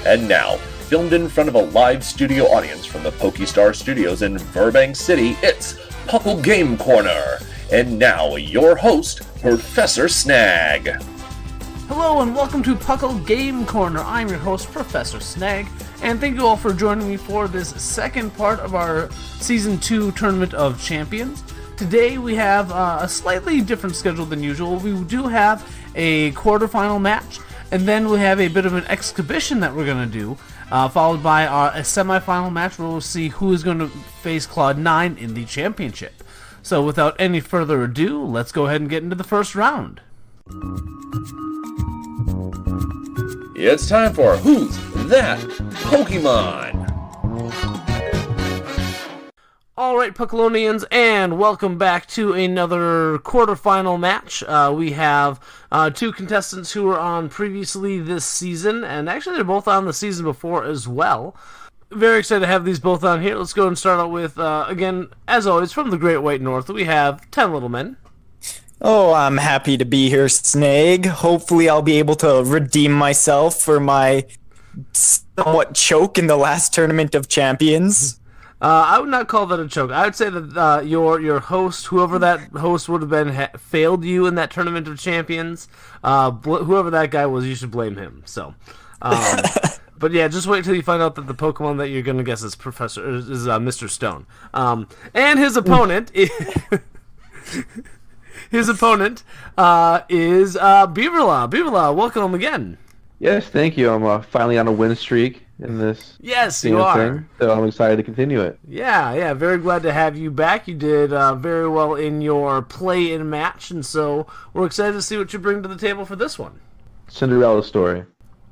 And now, filmed in front of a live studio audience from the P.U.C.L Studios in Burbank City, it's P.U.C.L Game Corner. And now, your host, Professor Snag. Hello and welcome to P.U.C.L Game Corner. I'm your host, Professor Snag, and thank you all for joining me for this second part of our Season 2 Tournament of Champions. Today we have a slightly different schedule than usual. We do have a quarterfinal match, and then we have a bit of an exhibition that we're going to do, followed by a semifinal match where we'll see who is going to face Cloud9 in the championship. So without any further ado, let's go ahead and get into the first round. It's time for Who's That Pokemon? Alright, Puckalonians, and welcome back to another quarterfinal match. We have two contestants who were on previously this season, and actually they're both on the season before as well. Very excited to have these both on here. Let's go and start out with, again, as always, from the Great White North, we have 10 Little Men. Oh, I'm happy to be here, Snag. Hopefully I'll be able to redeem myself for my somewhat choke in the last Tournament of Champions. I would not call that a choke. I would say that your host, whoever that host would have been, failed you in that Tournament of Champions. Whoever that guy was, you should blame him. So, but yeah, just wait till you find out that the Pokemon that you're going to guess is Mr. Stone. And his opponent is Beaverlaw. Beaverlaw, welcome again. Yes, thank you. I'm finally on a win streak in this. Yes, you are. Thing, so I'm excited to continue it. Yeah, very glad to have you back. You did very well in your play-in match, and so we're excited to see what you bring to the table for this one. Cinderella story.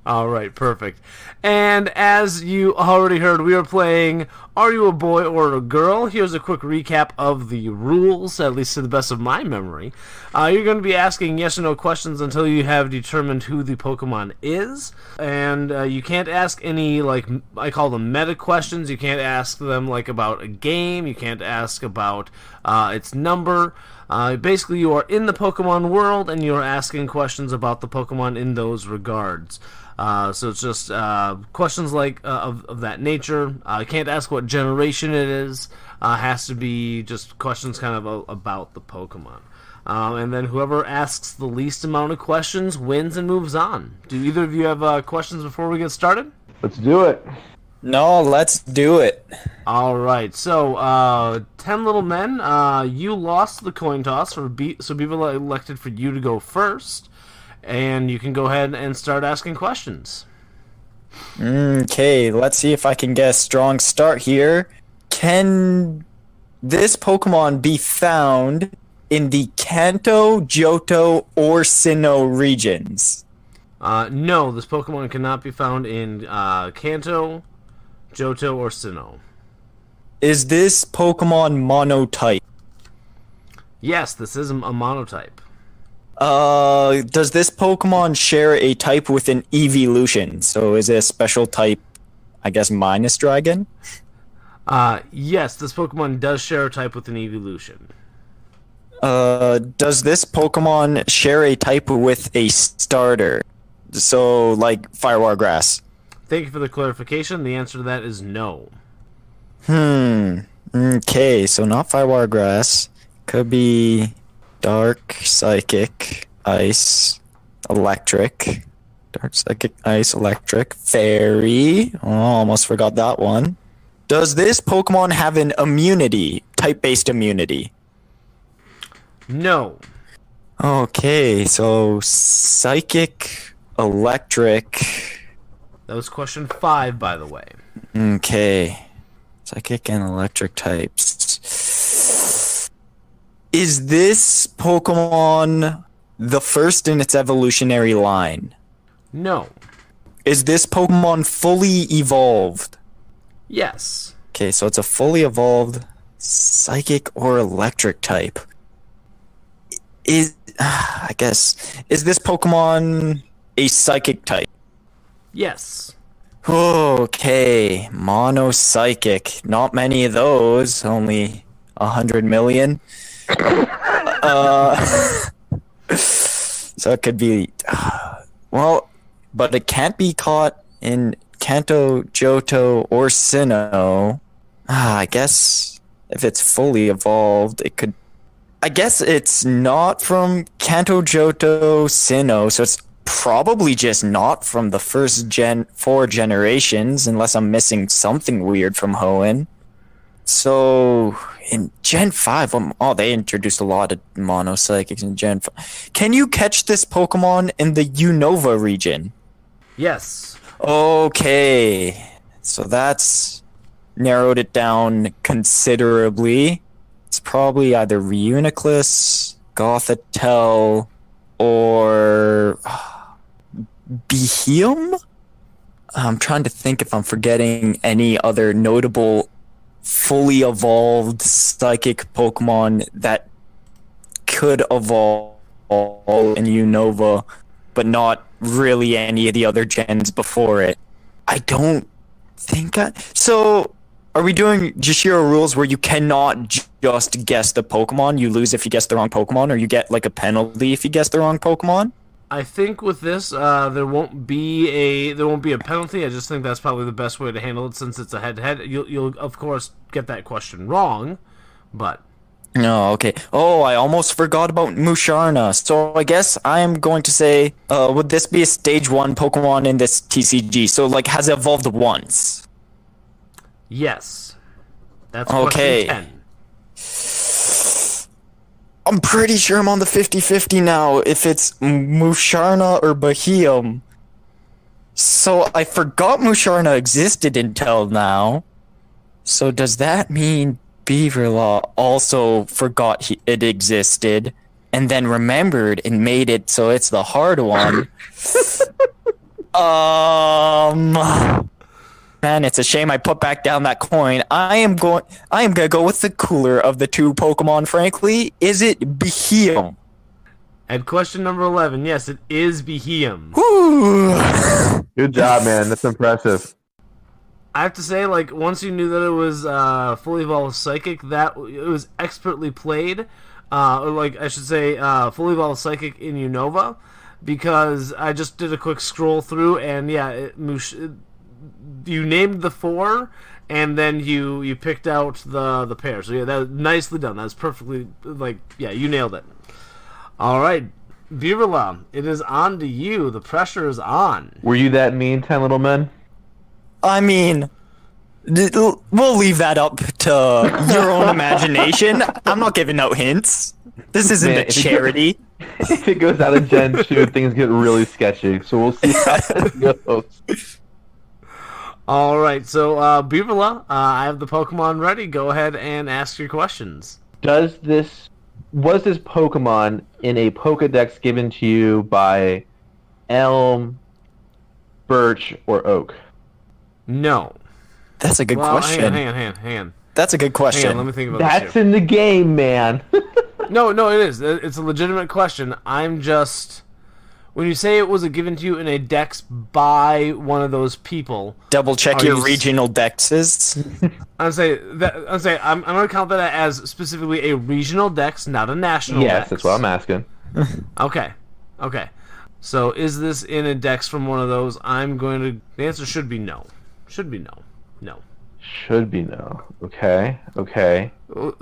All right, perfect. And as you already heard, we are playing Are You a Boy or a Girl? Here's a quick recap of the rules, at least to the best of my memory. You're going to be asking yes or no questions until you have determined who the Pokemon is. And you can't ask any, like, I call them meta questions. You can't ask them, like, about a game. You can't ask about its number. Basically, you are in the Pokemon world, and you are asking questions about the Pokemon in those regards. So it's just questions like of that nature. I can't ask what generation it is. Has to be just questions kind of about the Pokemon. And then whoever asks the least amount of questions wins and moves on. Do either of you have questions before we get started? Let's do it. No, let's do it. All right. So 10 Little Men, you lost the coin toss, so people elected for you to go first. And you can go ahead and start asking questions. Okay, let's see if I can get a strong start here. Can this Pokemon be found in the Kanto, Johto, or Sinnoh regions? No, this Pokemon cannot be found in Kanto, Johto, or Sinnoh. Is this Pokemon monotype? Yes, this is a monotype. Does this Pokemon share a type with an evolution? So is it a special type, I guess, minus dragon? Yes, this Pokemon does share a type with an evolution. Does this Pokemon share a type with a starter? So, like, Firewire Grass. Thank you for the clarification. The answer to that is no. Okay, so not Firewire Grass. Could be Dark, Psychic, Ice, Electric. Dark, Psychic, Ice, Electric. Fairy. Oh, almost forgot that one. Does this Pokemon have an immunity? Type-based immunity? No. Okay, so Psychic, Electric. That was question 5, by the way. Okay. Psychic and Electric types. Is this Pokemon the first in its evolutionary line? No. Is this Pokemon fully evolved? Yes. Okay, so it's a fully evolved Psychic or Electric type. Is this Pokemon a Psychic type? Yes. Okay, Mono Psychic. Not many of those, only 100 million. So it could be, well, but it can't be caught in Kanto, Johto, or Sinnoh. I guess if it's fully evolved, it could. I guess it's not from Kanto, Johto, Sinnoh, so it's probably just not from the first 4 generations, unless I'm missing something weird from Hoenn. So in Gen 5, they introduced a lot of mono-psychics in Gen 5. Can you catch this Pokemon in the Unova region? Yes. Okay. So that's narrowed it down considerably. It's probably either Reuniclus, Gothitelle, or Beheum? I'm trying to think if I'm forgetting any other notable fully evolved psychic Pokemon that could evolve in Unova, but not really any of the other gens before it. I don't think So, are we doing Jashiro rules where you cannot just guess the Pokemon? You lose if you guess the wrong Pokemon, or you get like a penalty if you guess the wrong Pokemon? I think with this, there won't be a penalty. I just think that's probably the best way to handle it since it's a head-to-head. You'll of course get that question wrong, but No, okay. Oh, I almost forgot about Musharna. So I guess I am going to say, would this be a stage 1 Pokemon in this TCG? So like, has it evolved once? yes, that's Okay. question 10. I'm pretty sure I'm on the 50-50 now, if it's Musharna or Beheum. So I forgot Musharna existed until now. So does that mean Beaverlaw also forgot it existed, and then remembered and made it so it's the hard one? Man, it's a shame I put back down that coin. I am gonna go with the cooler of the 2 Pokemon, frankly. Is it Beheum? And question number 11, yes, it is Beheum. Woo! Good job, man. That's impressive. I have to say, like, once you knew that it was fully evolved psychic, that it was expertly played, or like I should say, fully evolved psychic in Unova, because I just did a quick scroll through, and yeah, you named the 4, and then you picked out the pair. So yeah, that was nicely done. That was perfectly, like, yeah, you nailed it. All right, Beaverlaw, it is on to you. The pressure is on. Were you that mean, 10 little men? I mean, we'll leave that up to your own imagination. I'm not giving out hints. This isn't Man, a charity. If it goes out of Gen 2, things get really sketchy. So we'll see how it goes. All right, so Beaverlaw, I have the Pokemon ready. Go ahead and ask your questions. Was this Pokemon in a Pokedex given to you by Elm, Birch, or Oak? No. That's a good question. Hang on. That's a good question. Hang on, let me think about That's this here. in the game, man. No, it is. It's a legitimate question. I'm just... When you say it was given to you in a dex by one of those people... Double check Are your you regional dexes. I'm going to count that as specifically a regional dex, not a national dex. Yes, that's what I'm asking. Okay. So, is this in a dex from one of those? The answer should be no. Should be no. Should be no. Okay.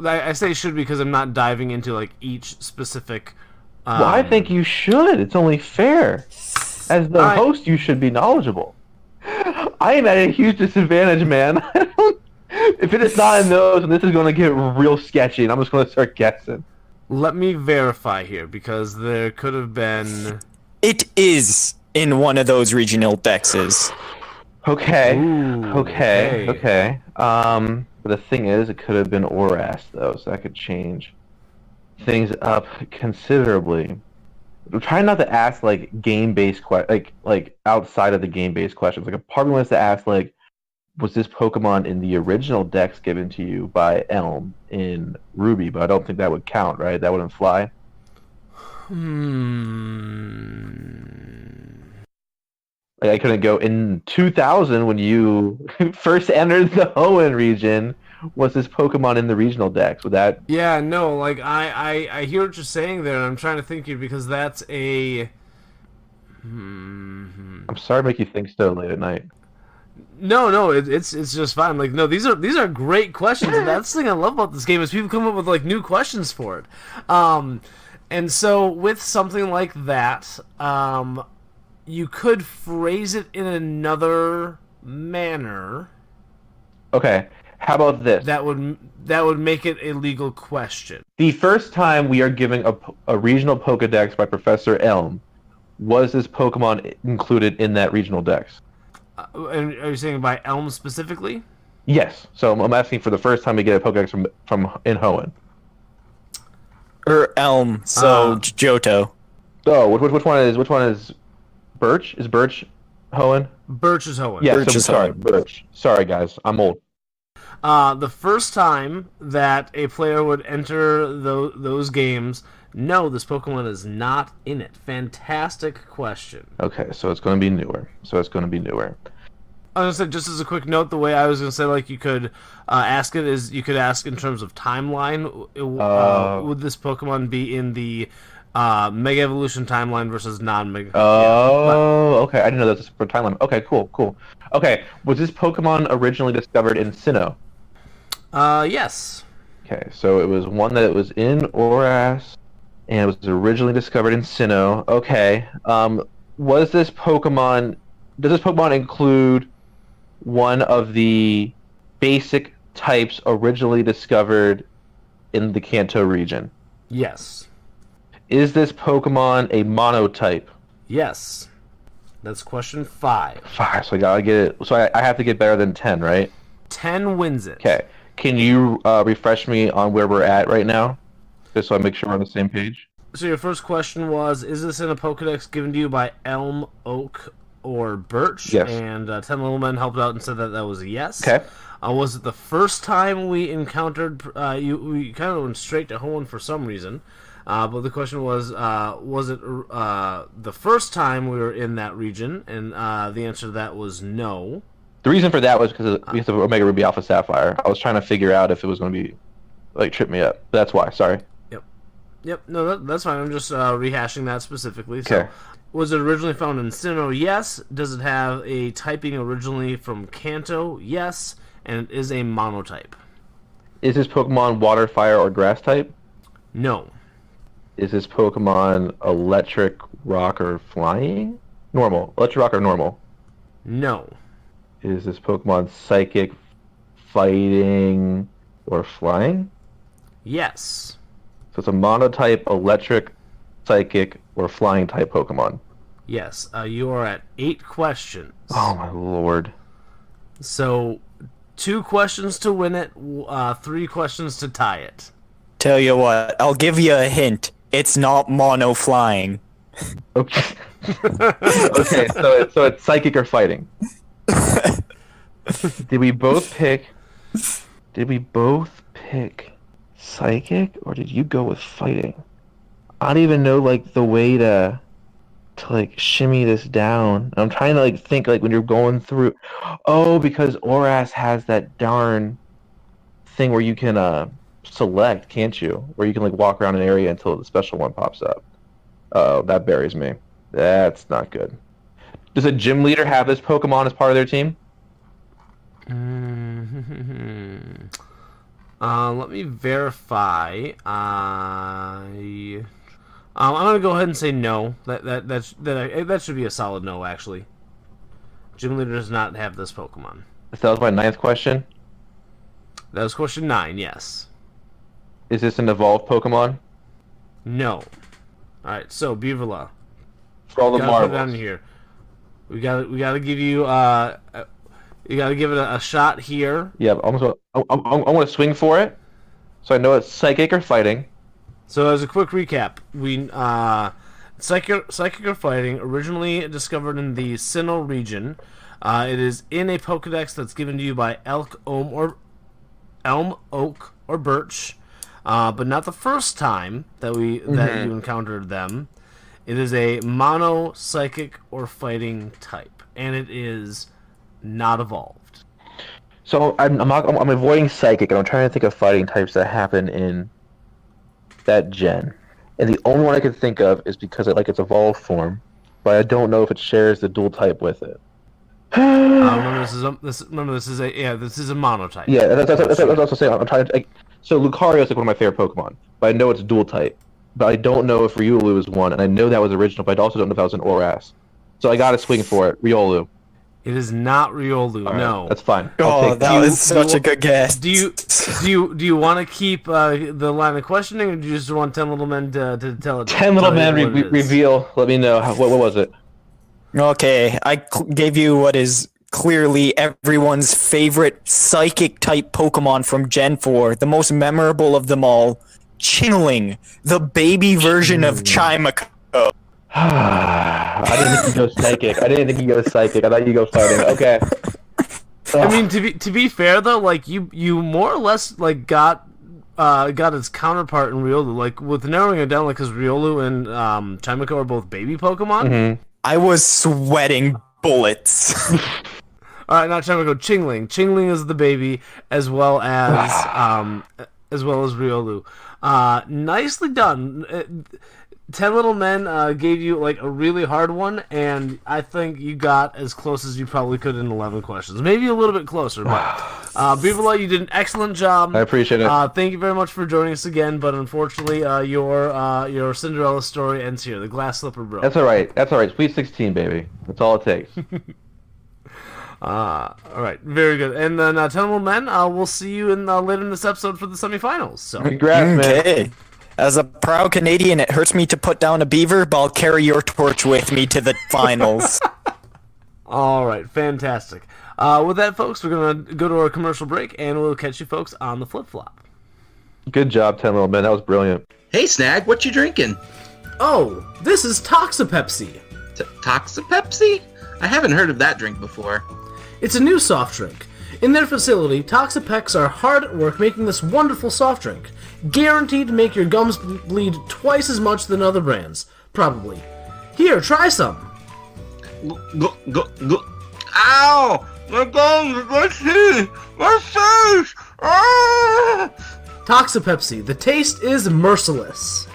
I say should because I'm not diving into, like, each specific... Well, I think you should. It's only fair. As the host, you should be knowledgeable. I am at a huge disadvantage, man. If it is not in those, this is going to get real sketchy, and I'm just going to start guessing. Let me verify here, because there could have been... It is in one of those regional dexes. Okay. Ooh, Okay. But the thing is, it could have been Oras, though, so that could change things up considerably. I'm trying not to ask like game-based like outside of the game-based questions. Like a part of me wants to ask like, was this Pokemon in the original dex given to you by Elm in Ruby? But I don't think that would count, right? That wouldn't fly. Like I couldn't go in 2000 when you first entered the Hoenn region. Was this Pokemon in the regional dex? Would that? Yeah, no, like I hear what you're saying there, and I'm trying to think here because that's a. I'm sorry to make you think so late at night. No, it's just fine. Like, no, these are great questions, and that's the thing I love about this game is people come up with like new questions for it. And so with something like that, you could phrase it in another manner. Okay. How about this? That would make it a legal question. The first time we are giving a regional Pokedex by Professor Elm, was this Pokemon included in that regional dex? And are you saying by Elm specifically? Yes. So I'm asking for the first time we get a Pokedex from in Hoenn. Or Elm, so Johto. Oh, which one is Birch? Is Birch Hoenn? Birch is Hoenn. Yeah, Birch is sorry, Hoenn. Birch. Sorry, guys, I'm old. The first time that a player would enter those games, no, this Pokemon is not in it. Fantastic question. Okay, so it's going to be newer. I was gonna say, just as a quick note, the way I was gonna say, like, you could ask it is you could ask in terms of timeline. Would this Pokemon be in the Mega Evolution timeline versus non-Mega? Okay. I didn't know that was for timeline. Okay, cool. Okay, was this Pokemon originally discovered in Sinnoh? Yes. Okay, so it was one that was in Oras, and it was originally discovered in Sinnoh. Okay, does this Pokemon include one of the basic types originally discovered in the Kanto region? Yes. Is this Pokemon a monotype? Yes. That's question 5. 5, so I gotta get it. So I have to get better than 10, right? 10 wins it. Okay. Can you refresh me on where we're at right now? Just so I make sure we're on the same page. So your first question was, is this in a Pokedex given to you by Elm, Oak, or Birch? Yes. And 10 Little Men helped out and said that was a yes. Okay. Was it the first time we encountered... we kind of went straight to Hoenn for some reason. But the question was it the first time we were in that region? And the answer to that was no. The reason for that was because of Omega Ruby Alpha Sapphire. I was trying to figure out if it was going to be, like, trip me up. That's why, sorry. Yep, no, that's fine. I'm just rehashing that specifically. So, Okay. was it originally found in Sinnoh? Yes. Does it have a typing originally from Kanto? Yes. And it is a monotype. Is this Pokemon water, fire, or grass type? No. Is this Pokemon electric, rock, or flying? Normal. Electric, rock, or normal? No. Is this Pokemon psychic, fighting, or flying? Yes. So it's a monotype, electric, psychic, or flying type Pokemon. Yes. You are at 8 questions. Oh my lord. So, 2 questions to win it, 3 questions to tie it. Tell you what, I'll give you a hint. It's not mono flying. Okay. Okay, so it's psychic or fighting. Did we both pick psychic, or did you go with fighting? I don't even know, like, the way to like shimmy this down. I'm trying to, like, think, like, when you're going through. Oh, because Oras has that darn thing where you can select, can't you? Where you can, like, walk around an area until the special one pops up. Oh, that buries me. That's not good. Does a gym leader have this Pokemon as part of their team? Let me verify. I'm gonna go ahead and say no. That should be a solid no, actually. Gym leader does not have this Pokemon. That was my 9th question. That was question 9. Yes. Is this an evolved Pokemon? No. All right. So Beaverla, For all the put it down marbles. here. We gotta give you you gotta give it a shot here. Yeah, I want to swing for it, so I know it's psychic or fighting. So as a quick recap, we psychic or fighting originally discovered in the Sinnoh region. It is in a Pokedex that's given to you by Elm, Oak, or Birch, but not the first time that that you encountered them. It is a mono psychic or fighting type, and it is not evolved. So I'm avoiding psychic, and I'm trying to think of fighting types that happen in that gen. And the only one I can think of is because its evolved form, but I don't know if it shares the dual type with it. Remember, this is a monotype. Yeah, that's what I'm saying. I'm trying to. So Lucario is like one of my favorite Pokemon, but I know it's dual type. But I don't know if Riolu is one, and I know that was original, but I also don't know if that was an Oras. So I got to swing for it. Riolu. It is not Riolu. Right, no, that's fine. Oh, that was such a good guess. Do you want to keep the line of questioning, or do you just want 10 Little Men to tell it? 10 Little Men reveal. Let me know. What was it? Okay, I gave you what is clearly everyone's favorite psychic-type Pokemon from Gen 4, the most memorable of them all, Chingling, the baby version of Chimeco. I didn't think you go psychic. I thought you go fighting. Okay. I mean, to be fair though, like you more or less like got its counterpart in Riolu, like with narrowing it down, like because Riolu and Chimeco are both baby Pokemon. Mm-hmm. I was sweating bullets. All right, not Chimeco, Chingling. Chingling is the baby, as well as Riolu. Nicely done. 10 Little Men gave you like a really hard one, and I think you got as close as you probably could in 11 questions. Maybe a little bit closer, but Beaverlight, you did an excellent job. I appreciate it. Thank you very much for joining us again, but unfortunately, your Cinderella story ends here. The glass slipper broke. That's all right. Sweet 16, baby. That's all it takes. All right, very good. And then 10 Little Men, we'll see you later in this episode for the semifinals. So Congrats, man. Okay. As a proud Canadian, it hurts me to put down a beaver, but I'll carry your torch with me to the finals. All right, fantastic. With that, folks, we're going to go to our commercial break, and we'll catch you folks on the flip-flop. Good job, 10 Little Men. That was brilliant. Hey, Snag, what you drinking? Oh, this is Toxapepsi. Toxapepsi? I haven't heard of that drink before. It's a new soft drink. In their facility, Toxapex are hard at work making this wonderful soft drink. Guaranteed to make your gums bleed twice as much than other brands. Probably. Here, try some. Ow! My gums, my teeth, my face! Ah! Toxapepsi, the taste is merciless.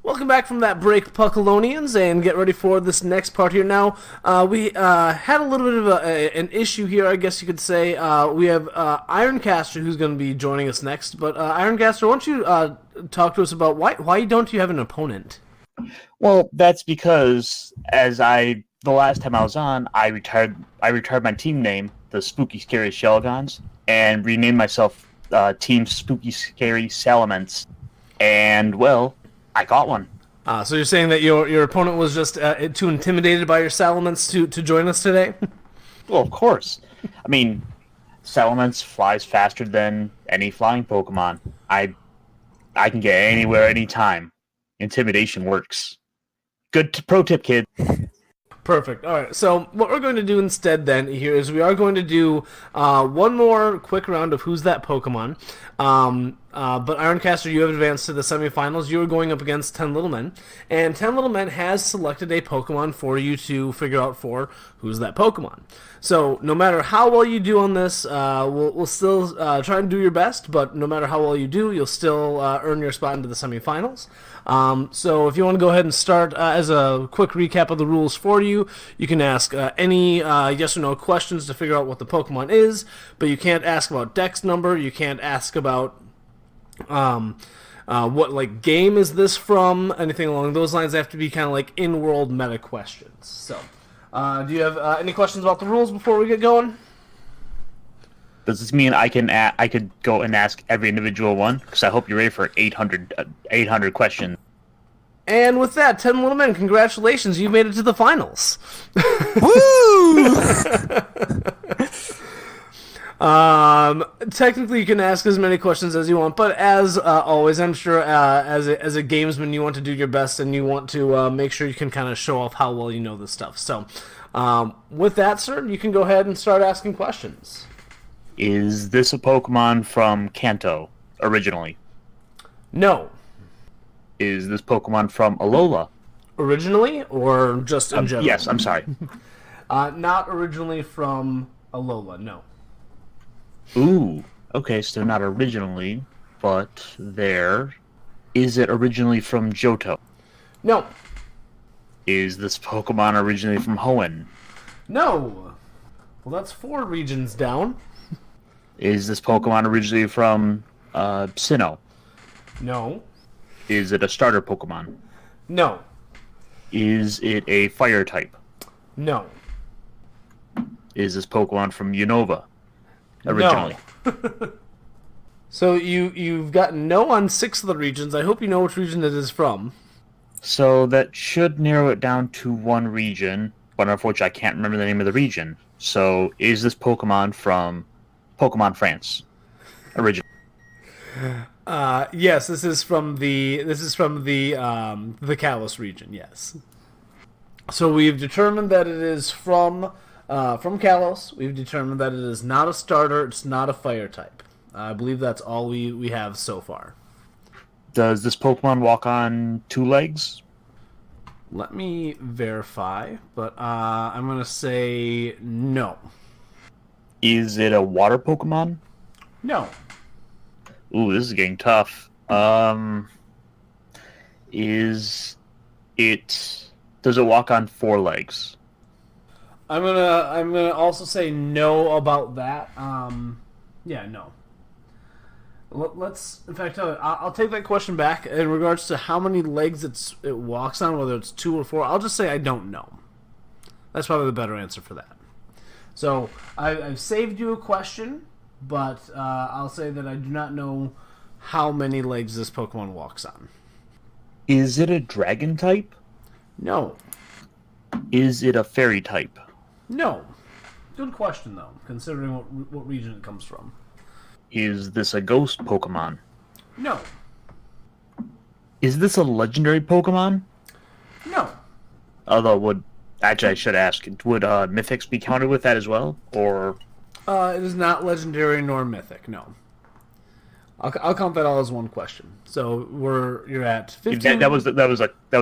Welcome back from that break, Puckalonians, and get ready for this next part here. Now, we had a little bit of an issue here, I guess you could say. We have Ironcaster, who's going to be joining us next. But Ironcaster, why don't you talk to us about why don't you have an opponent? Well, that's because the last time I was on, I retired my team name, the Spooky Scary Shelgons, and renamed myself Team Spooky Scary Salamence. And well, I got one. So you're saying that your opponent was just too intimidated by your Salamence to join us today? Well, of course. I mean, Salamence flies faster than any flying Pokemon. I can get anywhere, anytime. Intimidation works. Good pro tip, kid. Perfect. All right. So what we're going to do instead then here is we are going to do one more quick round of Who's That Pokemon. But Ironcaster, you have advanced to the semifinals. You are going up against 10 Little Men. And 10 Little Men has selected a Pokemon for you to figure out for Who's That Pokemon. So no matter how well you do on this, we'll still try and do your best. But no matter how well you do, you'll still earn your spot into the semifinals. So if you want to go ahead and start, as a quick recap of the rules for you, you can ask any yes or no questions to figure out what the Pokemon is, but you can't ask about Dex number, you can't ask about what like game is this from, anything along those lines. They have to be kind of like in-world meta questions. So, do you have any questions about the rules before we get going? Does this mean I could go and ask every individual one? Because I hope you're ready for 800 questions. And with that, 10 Little Men, congratulations, you made it to the finals. Woo! Technically, you can ask as many questions as you want, but as always, I'm sure as a gamesman, you want to do your best and you want to make sure you can kind of show off how well you know this stuff. So, with that, sir, you can go ahead and start asking questions. Is this a Pokemon from Kanto, originally? No. Is this Pokemon from Alola? Originally, or just in general? Yes, I'm sorry. Not originally from Alola, no. Ooh, okay, so not originally, but there. Is it originally from Johto? No. Is this Pokemon originally from Hoenn? No. Well, that's 4 regions down. Is this Pokemon originally from Sinnoh? No. Is it a starter Pokemon? No. Is it a fire type? No. Is this Pokemon from Unova originally? No. So you've gotten no on 6 of the regions. I hope you know which region it is from. So that should narrow it down to 1 region, but unfortunately I can't remember the name of the region. So is this Pokemon from Pokemon France originally? Yes, this is from the Kalos region. Yes. So we've determined that it is from Kalos. We've determined that it is not a starter. It's not a fire type. I believe that's all we have so far. Does this Pokemon walk on 2 legs? Let me verify, but I'm going to say no. Is it a water Pokemon? No. Ooh, this is getting tough. Does it walk on 4 legs? I'm gonna also say no about that. Yeah, no. Let's, in fact, I'll take that question back in regards to how many legs it walks on, whether it's 2 or 4. I'll just say I don't know. That's probably the better answer for that. So I've saved you a question, but I'll say that I do not know how many legs this Pokemon walks on. Is it a dragon type? No. Is it a fairy type? No. Good question, though, considering what region it comes from. Is this a ghost Pokemon? No. Is this a legendary Pokemon? No. Although, I should ask, would Mythics be counted with that as well? Or it is not legendary nor mythic, no. I'll count that all as one question. So you're at 15. That was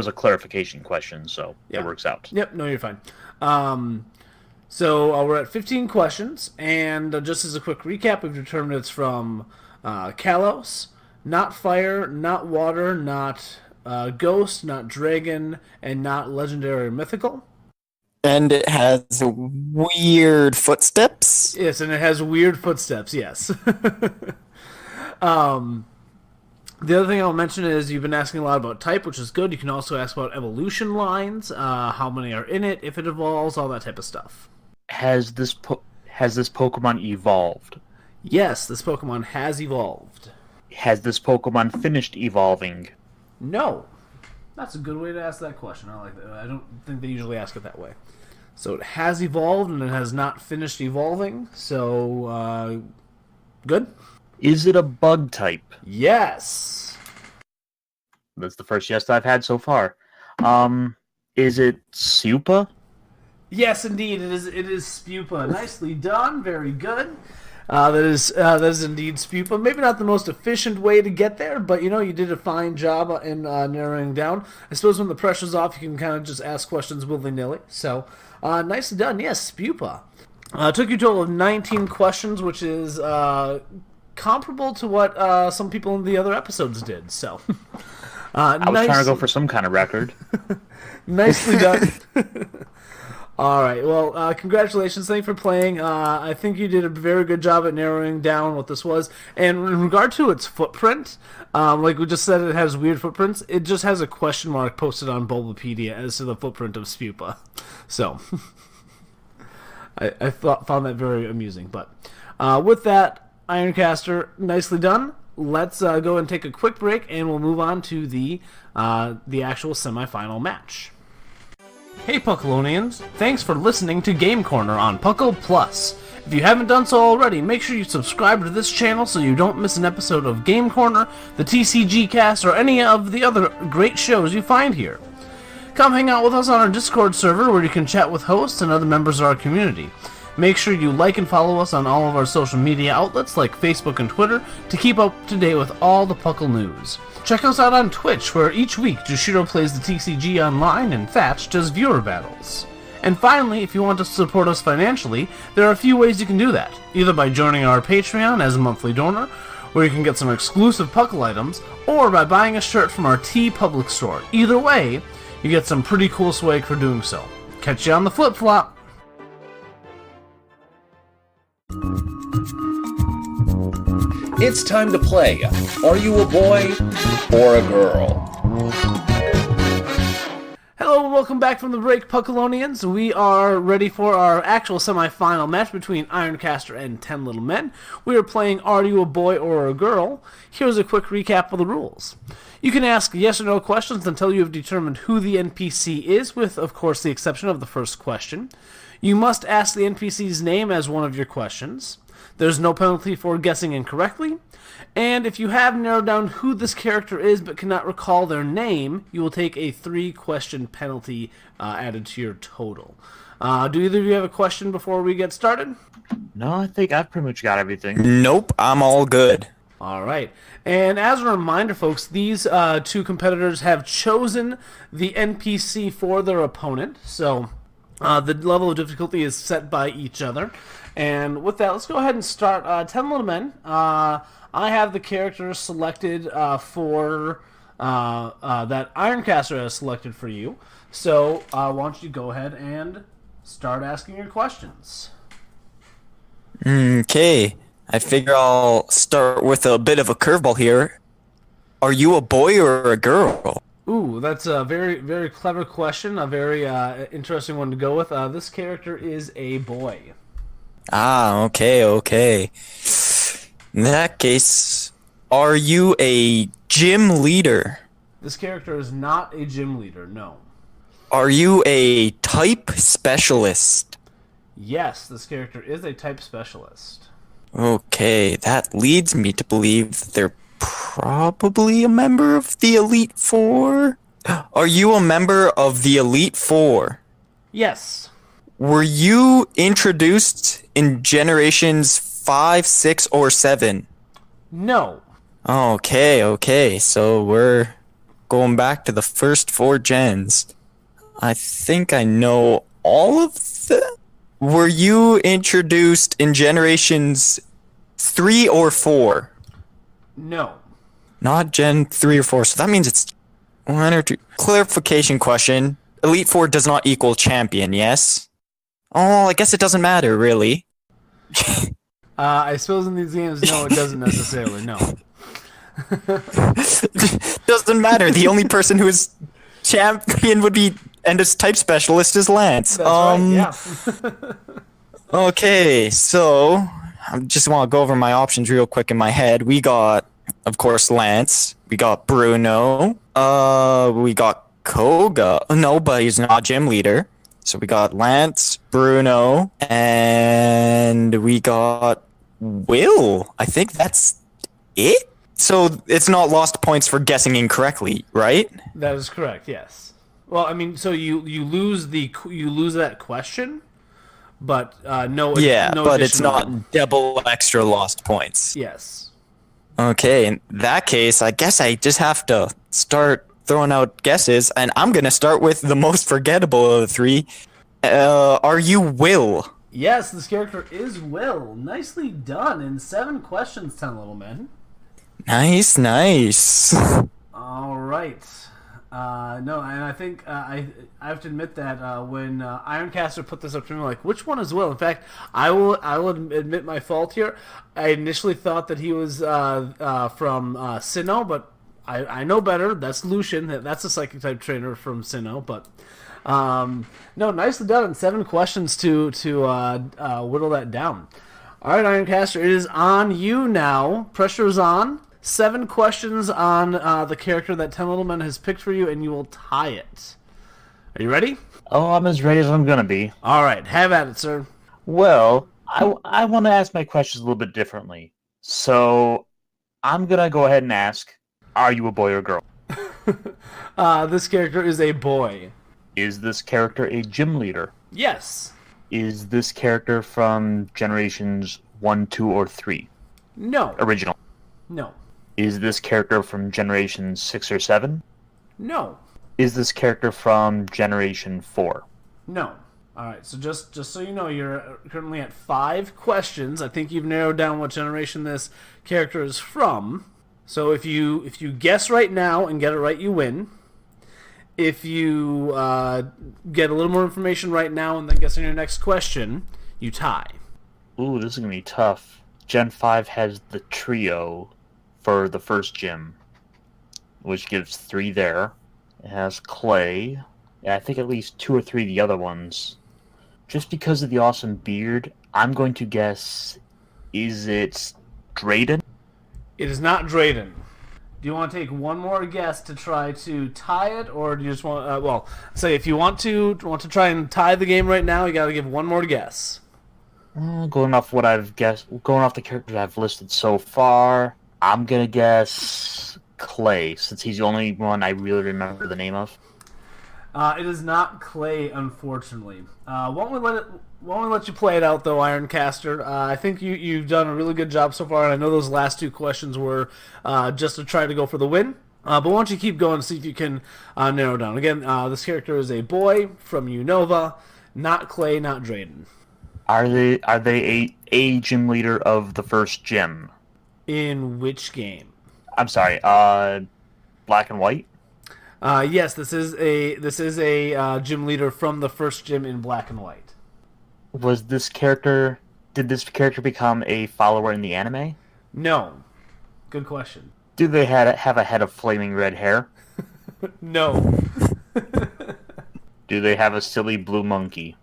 a clarification question, so yeah. That works out. Yep, no, you're fine. So we're at 15 questions, and just as a quick recap, we've determined it's from Kalos, not fire, not water, not ghost, not dragon, and not legendary or mythical. And it has weird footsteps. Yes, and it has weird footsteps, yes. The other thing I'll mention is you've been asking a lot about type, which is good. You can also ask about evolution lines, how many are in it, if it evolves, all that type of stuff. Has this Pokemon evolved? Yes, this Pokemon has evolved. Has this Pokemon finished evolving? No. That's a good way to ask that question. I like that. I don't think they usually ask it that way. So it has evolved, and it has not finished evolving. So, good. Is it a bug type? Yes. That's the first yes I've had so far. Is it Supa? Yes, indeed. It is Spupa. Nicely done. Very good. That is indeed Spupa. Maybe not the most efficient way to get there, but you did a fine job in narrowing down. I suppose when the pressure's off, you can kind of just ask questions willy-nilly. So, nicely done. Yes, Spupa. Took you a total of 19 questions, which is comparable to what some people in the other episodes did. So, I was trying to go for some kind of record. Nicely done. All right. Well, congratulations. Thanks for playing. I think you did a very good job at narrowing down what this was. And in regard to its footprint, like we just said, it has weird footprints. It just has a question mark posted on Bulbapedia as to the footprint of Spupa. So, I found that very amusing. But with that, Ironcaster, nicely done. Let's go and take a quick break, and we'll move on to the actual semifinal match. Hey Puckalonians, thanks for listening to Game Corner on Puckle Plus. If you haven't done so already, make sure you subscribe to this channel so you don't miss an episode of Game Corner, the TCG Cast, or any of the other great shows you find here. Come hang out with us on our Discord server where you can chat with hosts and other members of our community. Make sure you like and follow us on all of our social media outlets like Facebook and Twitter to keep up to date with all the Puckle news. Check us out on Twitch, where each week Jushiro plays the TCG online and Thatch does viewer battles. And finally, if you want to support us financially, there are a few ways you can do that. Either by joining our Patreon as a monthly donor, where you can get some exclusive Puckle items, or by buying a shirt from our TeePublic store. Either way, you get some pretty cool swag for doing so. Catch you on the flip-flop! It's time to play Are You a Boy or a Girl? Hello and welcome back from the break, Puckalonians. We are ready for our actual semi-final match between Ironcaster and 10 Little Men. We are playing Are You a Boy or a Girl? Here's a quick recap of the rules. You can ask yes or no questions until you have determined who the NPC is, with, of course, the exception of the first question. You must ask the NPC's name as one of your questions. There's no penalty for guessing incorrectly. And if you have narrowed down who this character is but cannot recall their name, you will take a 3-question penalty added to your total. Do either of you have a question before we get started? No, I think I've pretty much got everything. Nope, I'm all good. All right. And as a reminder, folks, these two competitors have chosen the NPC for their opponent. So the level of difficulty is set by each other. And with that, let's go ahead and start. 10 Little Men. I have the character selected for that Ironcaster has selected for you. So why don't you go ahead and start asking your questions. Okay, I figure I'll start with a bit of a curveball here. Are you a boy or a girl? Ooh, that's a very, very clever question. A very interesting one to go with. This character is a boy. Ah, okay. In that case, are you a gym leader? This character is not a gym leader, no. Are you a type specialist? Yes, this character is a type specialist. Okay, that leads me to believe that they're probably a member of the Elite Four? Are you a member of the Elite Four? Yes. Were you introduced in generations 5, 6, or 7? No. Okay, so we're going back to the first 4 gens. I think I know all of them. Were you introduced in generations 3 or 4? No. Not Gen 3 or 4, so that means it's 1 or 2. Clarification question. Elite Four does not equal champion, yes? Oh, I guess it doesn't matter, really. I suppose in these games, no, it doesn't necessarily, no. Doesn't matter. The only person who is champion would be, and his type specialist is Lance. That's right, yeah. Okay, so I just want to go over my options real quick in my head. We got, of course, Lance. We got Bruno. We got Koga. No, but he's not gym leader. So we got Lance, Bruno, and we got Will. I think that's it. So it's not lost points for guessing incorrectly, right? That is correct, yes. Well, I mean, so you lose that question, but no. Yeah, no but it's additional- not double extra lost points. Yes. Okay, in that case, I guess I just have to start throwing out guesses, and I'm gonna start with the most forgettable of the 3. Are you Will? Yes, this character is Will. Nicely done in 7 questions, 10 Little Men. Nice. All right. No, and I think I have to admit that when Ironcaster put this up to me, like, which one is Will? In fact, I will admit my fault here. I initially thought that he was from Sinnoh, but I know better. That's Lucian. That's a psychic type trainer from Sinnoh. But no, nicely done. 7 questions to whittle that down. All right, Ironcaster, it is on you now. Pressure is on. 7 questions on the character that 10 Little Men has picked for you, and you will tie it. Are you ready? Oh, I'm as ready as I'm gonna be. All right, have at it, sir. Well, I want to ask my questions a little bit differently. So I'm gonna go ahead and ask, are you a boy or a girl? This character is a boy. Is this character a gym leader? Yes. Is this character from generations 1, 2, or 3? No. Original. No. Is this character from generation 6 or 7? No. Is this character from generation 4? No. All right, so just so you know, you're currently at 5 questions. I think you've narrowed down what generation this character is from. So if you guess right now and get it right, you win. If you get a little more information right now and then guess on your next question, you tie. Ooh, this is going to be tough. Gen 5 has the trio for the first gym, which gives 3 there. It has Clay, and I think at least 2 or 3 of the other ones. Just because of the awesome beard, I'm going to guess, is it Drayden? It is not Drayden. Do you want to take one more guess to try to tie it, or do you just want? Say if you want to try and tie the game right now, you got to give one more guess. Going off what I've guessed, going off the characters I've listed so far, I'm gonna guess Clay, since he's the only one I really remember the name of. It is not Clay, unfortunately. Won't we let you play it out, though, Ironcaster? I think you've done a really good job so far, and I know those last 2 questions were just to try to go for the win. But why don't you keep going and see if you can narrow down. Again, this character is a boy from Unova, not Clay, not Drayden. Are they a gym leader of the first gym? In which game? I'm sorry, Black and White? Yes, this is a gym leader from the first gym in Black and White. Did this character become a follower in the anime? No. Good question. Do they have a head of flaming red hair? No. Do they have a silly blue monkey?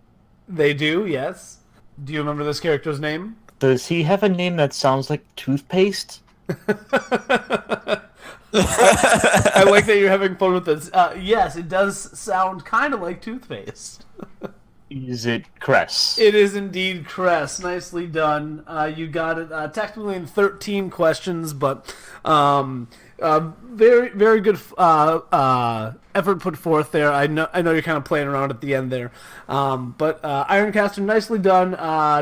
They do, yes. Do you remember this character's name? Does he have a name that sounds like toothpaste? I like that you're having fun with this. Yes, it does sound kind of like toothpaste. Is it Cress? It is indeed Cress. Nicely done. You got it technically in 13 questions, but very, very good effort put forth there. I know you're kind of playing around at the end there. But Ironcaster, nicely done.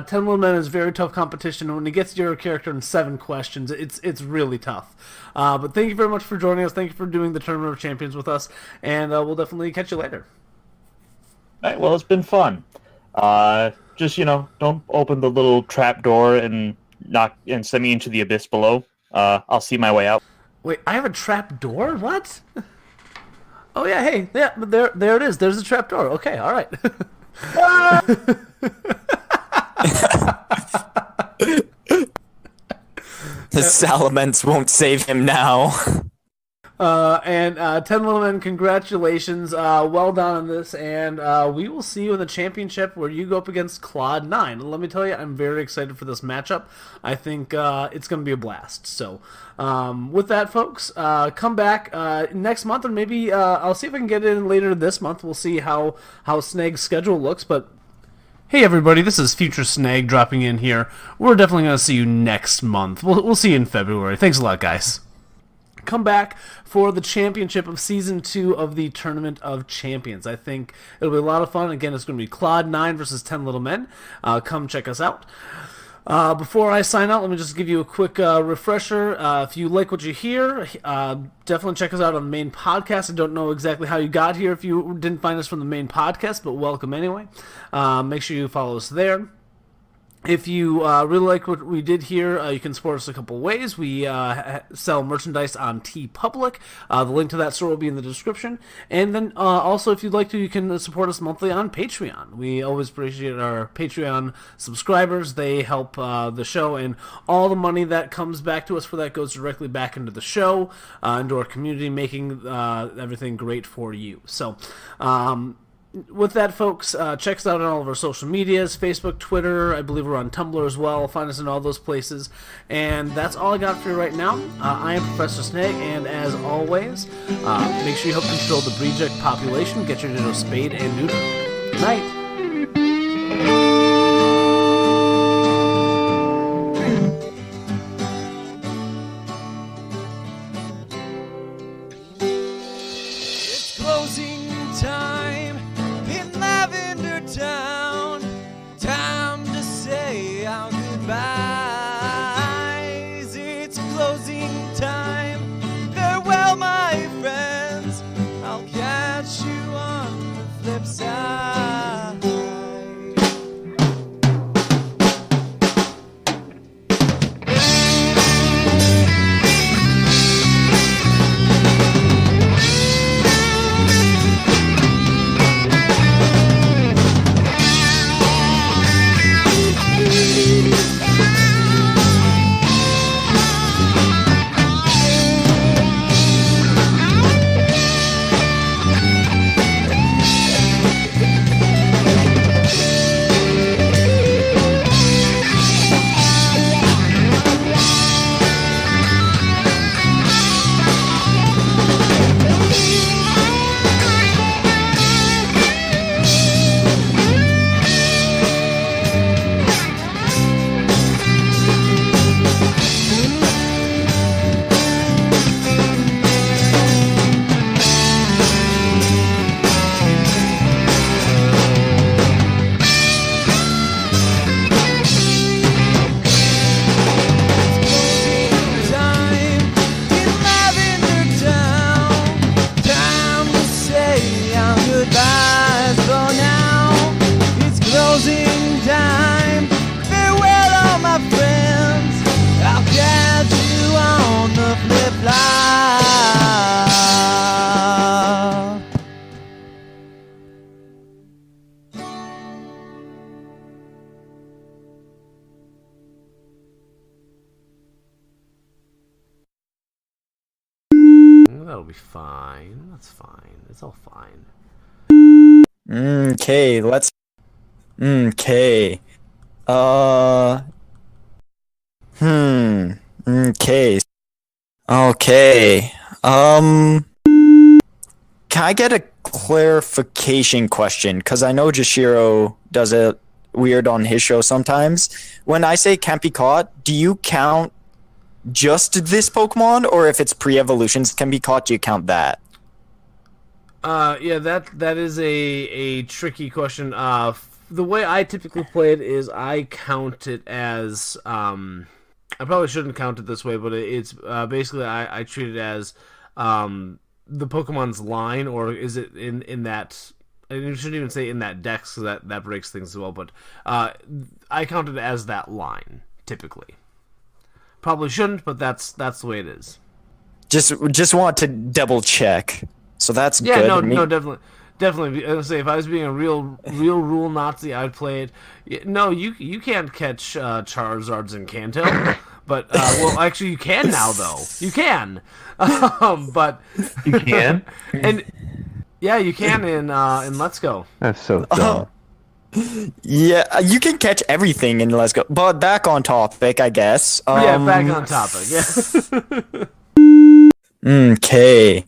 10 Little Men is very tough competition, and when it gets your character in 7 questions, it's really tough. But thank you very much for joining us. Thank you for doing the Tournament of Champions with us, and we'll definitely catch you later. All right, well, it's been fun. Just, don't open the little trap door and send me into the abyss below. I'll see my way out. Wait, I have a trap door? What? Oh yeah, hey, yeah, there it is. There's a trap door. Okay, all right. The Salamence won't save him now. And 10 Little Men, congratulations. Well done on this, and we will see you in the championship where you go up against Claude 9. And let me tell you, I'm very excited for this matchup. I think it's going to be a blast. So, with that, folks, come back next month, or maybe I'll see if I can get in later this month. We'll see how Snag's schedule looks, but hey everybody, this is Future Snag dropping in here. We're definitely going to see you next month. We'll see you in February. Thanks a lot, guys. Come back for the championship of Season 2 of the Tournament of Champions. I think it'll be a lot of fun. Again, it's going to be Claude 9 versus 10 Little Men. Come check us out. Before I sign out, let me just give you a quick refresher. If you like what you hear, definitely check us out on the main podcast. I don't know exactly how you got here if you didn't find us from the main podcast, but welcome anyway. Make sure you follow us there. If you really like what we did here, you can support us a couple ways. We sell merchandise on TeePublic. The link to that store will be in the description. And then also, if you'd like to, you can support us monthly on Patreon. We always appreciate our Patreon subscribers. They help the show, and all the money that comes back to us for that goes directly back into the show, into our community, making everything great for you. So, with that, folks, check us out on all of our social medias, Facebook, Twitter. I believe we're on Tumblr as well. Find us in all those places. And that's all I got for you right now. I am Professor Snag, and as always, make sure you help control the reject population. Get your ditto spayed and neutered. Good night. be fine. That's fine. It's all fine. Okay, let's. Okay. Okay. Okay. Can I get a clarification question? Because I know Jashiro does it weird on his show sometimes. When I say can't be caught, do you count just this Pokemon, or if it's pre-evolutions can be caught, do you count that? Yeah, that is a tricky question. The way I typically play it is I count it as I probably shouldn't count it this way, but it's basically I treat it as the Pokemon's line, or is it in that? You shouldn't even say in that dex, because that breaks things as well. But I count it as that line typically. Probably shouldn't, but that's the way it is. Just want to double check. So that's yeah, good. No, definitely. I would say if I was being a real rule Nazi, I'd play it. No, you can't catch Charizards in Kanto, but well, actually you can now though. You can, but You can? and yeah, you can in Let's Go. That's so dumb. Yeah, you can catch everything in Let's Go. But back on topic, I guess. Yeah, back on topic. Yeah. Okay.